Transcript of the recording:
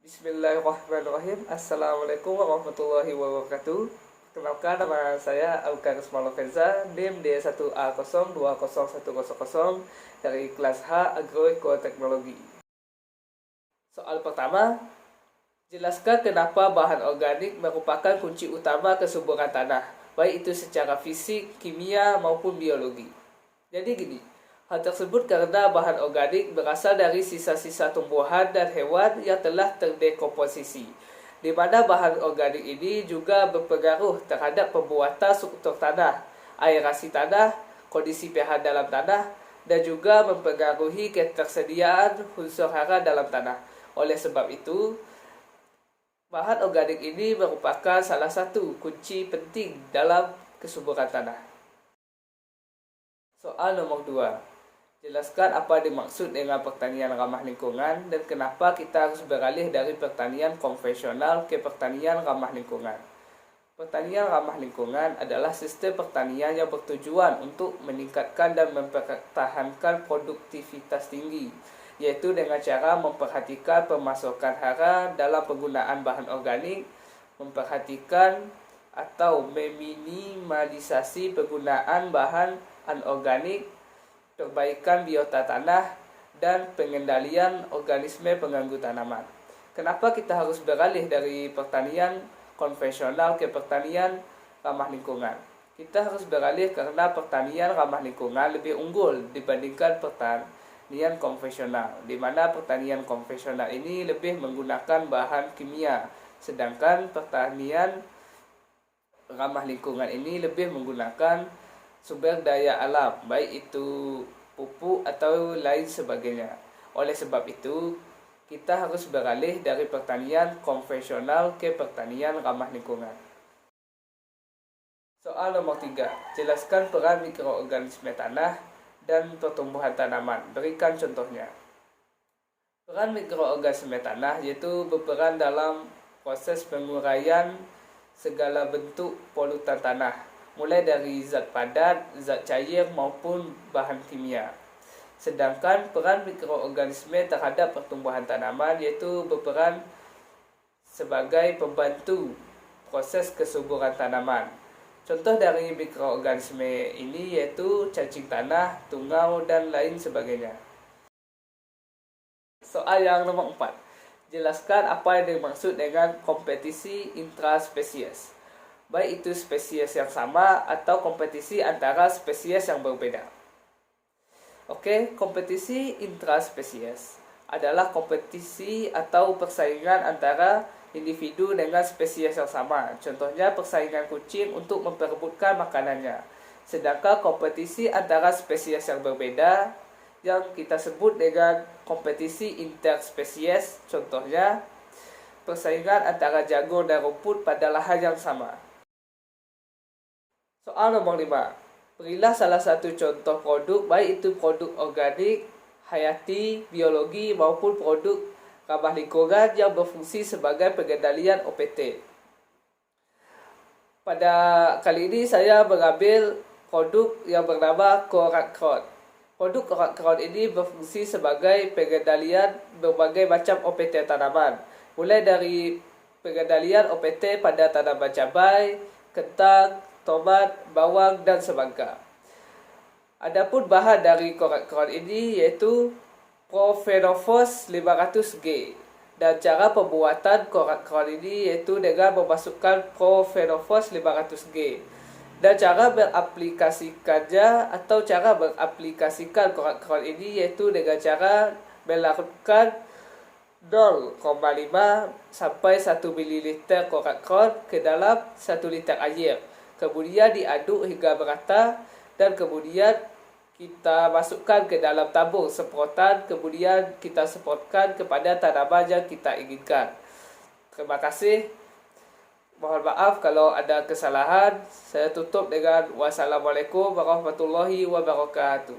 Bismillahirrahmanirrahim. Assalamualaikum warahmatullahi wabarakatuh. Kenalkan, nama saya Alkan Usmanofenza, NIM D1A020100 dari kelas H Agroekoteknologi. Soal pertama, jelaskan kenapa bahan organik merupakan kunci utama kesuburan tanah, baik itu secara fisik, kimia maupun biologi. Jadi gini, hal tersebut karena bahan organik berasal dari sisa-sisa tumbuhan dan hewan yang telah terdekomposisi, di mana bahan organik ini juga berpengaruh terhadap pembuatan struktur tanah, aerasi tanah, kondisi pH dalam tanah, dan juga mempengaruhi ketersediaan unsur hara dalam tanah. Oleh sebab itu, bahan organik ini merupakan salah satu kunci penting dalam kesuburan tanah. Soal nomor 2. Jelaskan apa dimaksud dengan pertanian ramah lingkungan dan kenapa kita harus beralih dari pertanian konvensional ke pertanian ramah lingkungan. Pertanian ramah lingkungan adalah sistem pertanian yang bertujuan untuk meningkatkan dan mempertahankan produktivitas tinggi, yaitu dengan cara memperhatikan pemasukan hara dalam penggunaan bahan organik, memperhatikan atau meminimalisasi penggunaan bahan anorganik, perbaikan biota tanah, dan pengendalian organisme pengganggu tanaman. Kenapa kita harus beralih dari pertanian konvensional ke pertanian ramah lingkungan? Kita harus beralih karena pertanian ramah lingkungan lebih unggul dibandingkan pertanian konvensional, di mana pertanian konvensional ini lebih menggunakan bahan kimia, sedangkan pertanian ramah lingkungan ini lebih menggunakan sumber daya alam, baik itu pupuk atau lain sebagainya. Oleh sebab itu, kita harus beralih dari pertanian konvensional ke pertanian ramah lingkungan. Soal nomor 3. Jelaskan peran mikroorganisme tanah dan pertumbuhan tanaman. Berikan contohnya. Peran mikroorganisme tanah yaitu berperan dalam proses penguraian segala bentuk polutan tanah, mulai dari zat padat, zat cair maupun bahan kimia. Sedangkan peran mikroorganisme terhadap pertumbuhan tanaman yaitu berperan sebagai pembantu proses kesuburan tanaman. Contoh dari mikroorganisme ini yaitu cacing tanah, tungau, dan lain sebagainya. Soal yang nomor 4. Jelaskan apa yang dimaksud dengan kompetisi intraspesies, baik itu spesies yang sama atau kompetisi antara spesies yang berbeda. Oke, kompetisi intraspesies adalah kompetisi atau persaingan antara individu dengan spesies yang sama. Contohnya persaingan kucing untuk memperebutkan makanannya. Sedangkan kompetisi antara spesies yang berbeda yang kita sebut dengan kompetisi interspesies, contohnya persaingan antara jagung dan rumput pada lahan yang sama. Soal nomor 5. Berilah salah satu contoh produk, baik itu produk organik, hayati, biologi, maupun produk ramah lingkungan yang berfungsi sebagai pengendalian OPT. Pada kali ini saya mengambil produk yang bernama Korak Crowd. Produk Korak Crowd ini berfungsi sebagai pengendalian berbagai macam OPT tanaman, mulai dari pengendalian OPT pada tanaman cabai, kentang, tomat, bawang, dan semangka. Adapun bahan dari Korak Crowd ini yaitu Profenofos 500G. Dan cara pembuatan Korak Crowd ini yaitu dengan memasukkan Profenofos 500G. Dan cara beraplikasikannya atau cara beraplikasikan Korak Crowd ini yaitu dengan cara melarutkan 0,5 sampai 1 ml Korak Crowd ke dalam 1 liter air. Kemudian diaduk hingga merata dan kemudian kita masukkan ke dalam tabung semprotan, kemudian kita semprotkan kepada tanaman yang kita inginkan. Terima kasih. Mohon maaf kalau ada kesalahan. Saya tutup dengan wassalamualaikum warahmatullahi wabarakatuh.